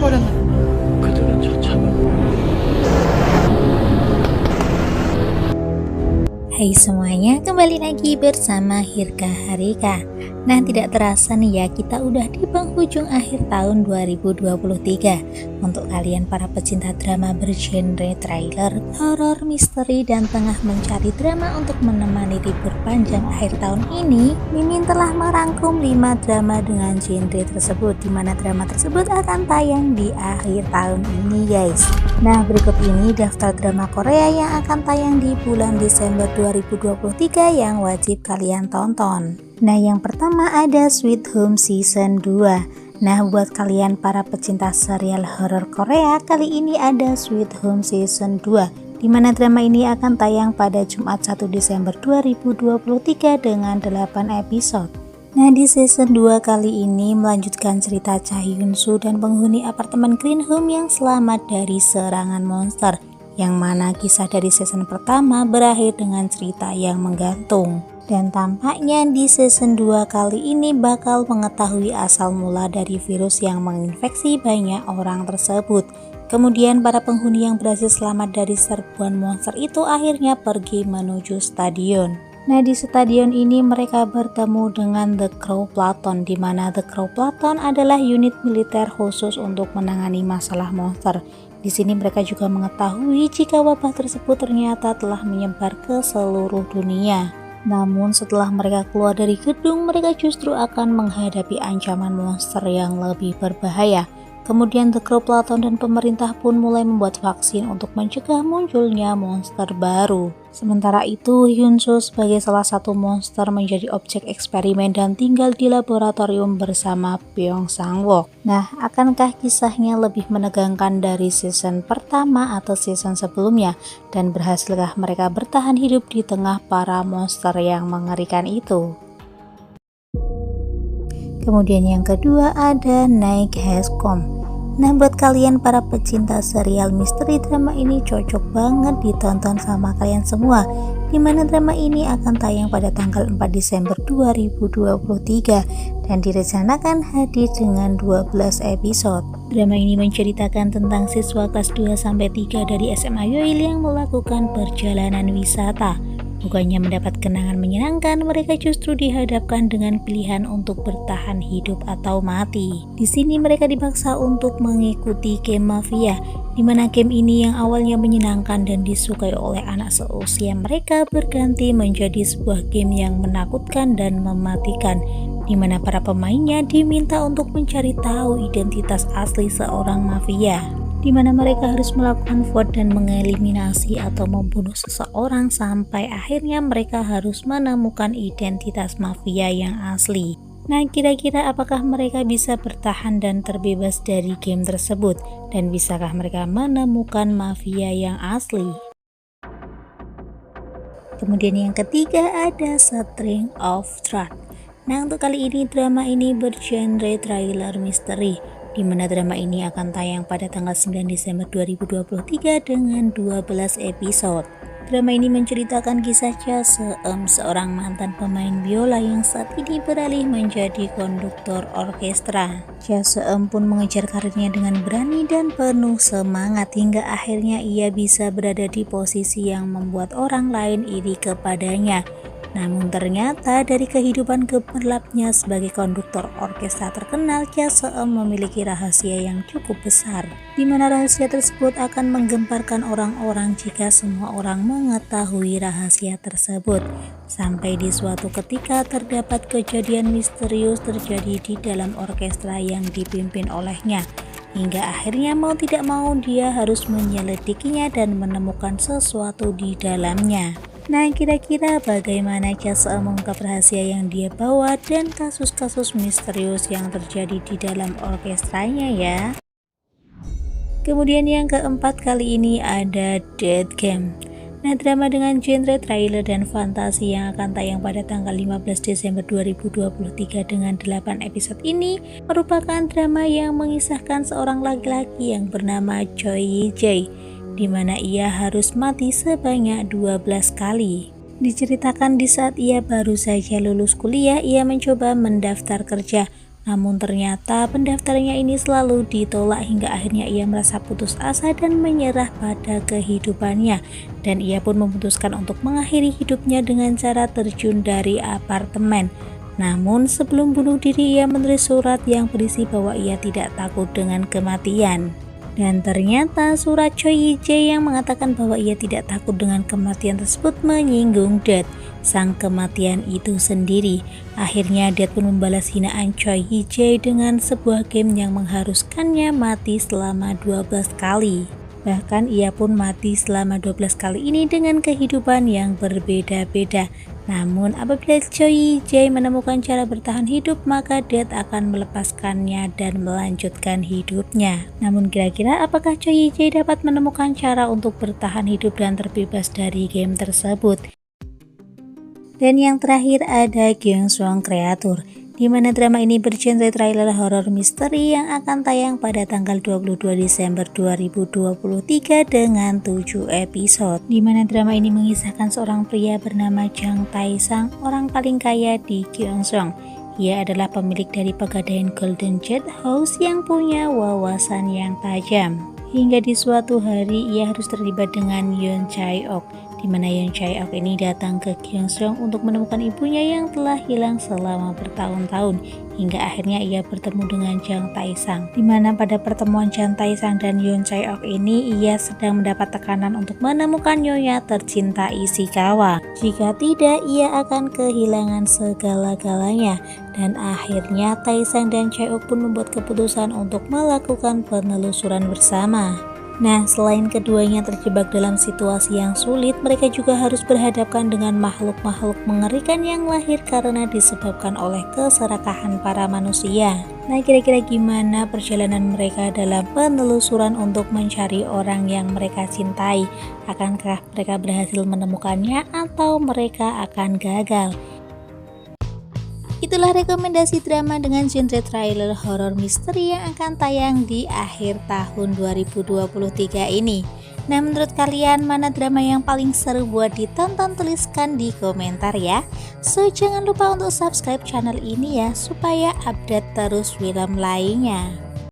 버렸나? 그들은 처참한 Hai semuanya, kembali lagi bersama Hirka Harika. Nah, tidak terasa nih ya, kita udah di penghujung akhir tahun 2023. Untuk kalian para pecinta drama bergenre trailer, horor, misteri, dan tengah mencari drama untuk menemani libur panjang akhir tahun ini, Mimin telah merangkum 5 drama dengan genre tersebut, di mana drama tersebut akan tayang di akhir tahun ini guys. Nah, berikut ini daftar drama Korea yang akan tayang di bulan Desember 2023 yang wajib kalian tonton. Nah, yang pertama ada Sweet Home Season 2. Nah, buat kalian para pecinta serial horor Korea, kali ini ada Sweet Home Season 2, di mana drama ini akan tayang pada Jumat 1 Desember 2023 dengan 8 episode. Nah, di season 2 kali ini melanjutkan cerita Cha Hyun Soo dan penghuni apartemen Green Home yang selamat dari serangan monster, yang mana kisah dari season pertama berakhir dengan cerita yang menggantung. Dan tampaknya di season 2 kali ini bakal mengetahui asal mula dari virus yang menginfeksi banyak orang tersebut. Kemudian para penghuni yang berhasil selamat dari serbuan monster itu akhirnya pergi menuju stadion. Nah, di stadion ini mereka bertemu dengan The Crow Platoon, di mana The Crow Platoon adalah unit militer khusus untuk menangani masalah monster. Di sini mereka juga mengetahui jika wabah tersebut ternyata telah menyebar ke seluruh dunia. Namun setelah mereka keluar dari gedung, mereka justru akan menghadapi ancaman monster yang lebih berbahaya. Kemudian The Crow Platoon dan pemerintah pun mulai membuat vaksin untuk mencegah munculnya monster baru. Sementara itu, Hyun Soo sebagai salah satu monster menjadi objek eksperimen dan tinggal di laboratorium bersama Byung Sang-wook. Nah, akankah kisahnya lebih menegangkan dari season pertama atau season sebelumnya? Dan berhasilkah mereka bertahan hidup di tengah para monster yang mengerikan itu? Kemudian yang kedua ada Night Has Come. Nah, buat kalian para pecinta serial misteri, drama ini cocok banget ditonton sama kalian semua, dimana drama ini akan tayang pada tanggal 4 Desember 2023 dan direncanakan hadir dengan 12 episode. Drama ini menceritakan tentang siswa kelas 2-3 dari SMA Yoil yang melakukan perjalanan wisata. Bukannya mendapat kenangan menyenangkan, mereka justru dihadapkan dengan pilihan untuk bertahan hidup atau mati. Di sini mereka dipaksa untuk mengikuti game mafia, di mana game ini yang awalnya menyenangkan dan disukai oleh anak seusia mereka berganti menjadi sebuah game yang menakutkan dan mematikan, di mana para pemainnya diminta untuk mencari tahu identitas asli seorang mafia, di mana mereka harus melakukan vote dan mengeliminasi atau membunuh seseorang sampai akhirnya mereka harus menemukan identitas mafia yang asli. Nah, kira-kira apakah mereka bisa bertahan dan terbebas dari game tersebut? Dan bisakah mereka menemukan mafia yang asli? Kemudian yang ketiga ada String of Truth. Nah, untuk kali ini drama ini bergenre trailer misteri, di mana drama ini akan tayang pada tanggal 9 Desember 2023 dengan 12 episode. Drama ini menceritakan kisah Cha Seum, seorang mantan pemain biola yang saat ini beralih menjadi konduktor orkestra. Cha Seum pun mengejar karirnya dengan berani dan penuh semangat hingga akhirnya ia bisa berada di posisi yang membuat orang lain iri kepadanya. Namun ternyata dari kehidupan gemerlapnya sebagai konduktor orkestra terkenal, Cha Seum memiliki rahasia yang cukup besar, di mana rahasia tersebut akan menggemparkan orang-orang jika semua orang mengetahui rahasia tersebut. Sampai di suatu ketika terdapat kejadian misterius terjadi di dalam orkestra yang dipimpin olehnya, hingga akhirnya mau tidak mau dia harus menyelidikinya dan menemukan sesuatu di dalamnya. Nah, kira-kira bagaimana Cha Seum mengungkap rahasia yang dia bawa dan kasus-kasus misterius yang terjadi di dalam orkestranya ya? Kemudian yang keempat kali ini ada Dead Game. Nah, drama dengan genre trailer dan fantasi yang akan tayang pada tanggal 15 Desember 2023 dengan 8 episode ini merupakan drama yang mengisahkan seorang laki-laki yang bernama Choi Yi-jae, di mana ia harus mati sebanyak 12 kali. Diceritakan di saat ia baru saja lulus kuliah, ia mencoba mendaftar kerja Namun ternyata pendaftarannya ini selalu ditolak hingga akhirnya ia merasa putus asa dan menyerah pada kehidupannya. Dan ia pun memutuskan untuk mengakhiri hidupnya dengan cara terjun dari apartemen. Namun sebelum bunuh diri ia menulis surat yang berisi bahwa ia tidak takut dengan kematian. Dan ternyata surat Choi Yi-jae yang mengatakan bahwa ia tidak takut dengan kematian tersebut menyinggung Death, sang kematian itu sendiri. Akhirnya Death pun membalas hinaan Choi Yi-jae dengan sebuah game yang mengharuskannya mati selama 12 kali. Bahkan ia pun mati selama 12 kali ini dengan kehidupan yang berbeda-beda. Namun apabila Choi Yi-jae menemukan cara bertahan hidup, maka Death akan melepaskannya dan melanjutkan hidupnya. Namun kira-kira apakah Choi Yi-jae dapat menemukan cara untuk bertahan hidup dan terbebas dari game tersebut? Dan yang terakhir ada Gyeong Seong Creature, di mana drama ini bergenre trailer horor misteri yang akan tayang pada tanggal 22 Desember 2023 dengan 7 episode. Di mana drama ini mengisahkan seorang pria bernama Jang Tae-sang, orang paling kaya di Gyeongseong. Ia adalah pemilik dari Pegadaian Golden Jet House yang punya wawasan yang tajam. Hingga di suatu hari ia harus terlibat dengan Yoon Chae-ok, di mana Yoon Chae-ok ini datang ke Gyeongseong untuk menemukan ibunya yang telah hilang selama bertahun-tahun. Hingga akhirnya ia bertemu dengan Jang Tae-sang, di mana pada pertemuan Jang Tae-sang dan Yoon Chae-ok ini ia sedang mendapat tekanan untuk menemukan nyonya tercinta Ishikawa. Jika tidak, ia akan kehilangan segala-galanya. Dan akhirnya Tae-sang dan Chae-ok pun membuat keputusan untuk melakukan penelusuran bersama. Nah, selain keduanya terjebak dalam situasi yang sulit, mereka juga harus berhadapan dengan makhluk-makhluk mengerikan yang lahir karena disebabkan oleh keserakahan para manusia. Nah, kira-kira gimana perjalanan mereka dalam penelusuran untuk mencari orang yang mereka cintai? Akankah mereka berhasil menemukannya atau mereka akan gagal? Itulah rekomendasi drama dengan genre trailer horor misteri yang akan tayang di akhir tahun 2023 ini. Nah, menurut kalian mana drama yang paling seru buat ditonton? Tuliskan di komentar ya. So, jangan lupa untuk subscribe channel ini ya supaya update terus film lainnya.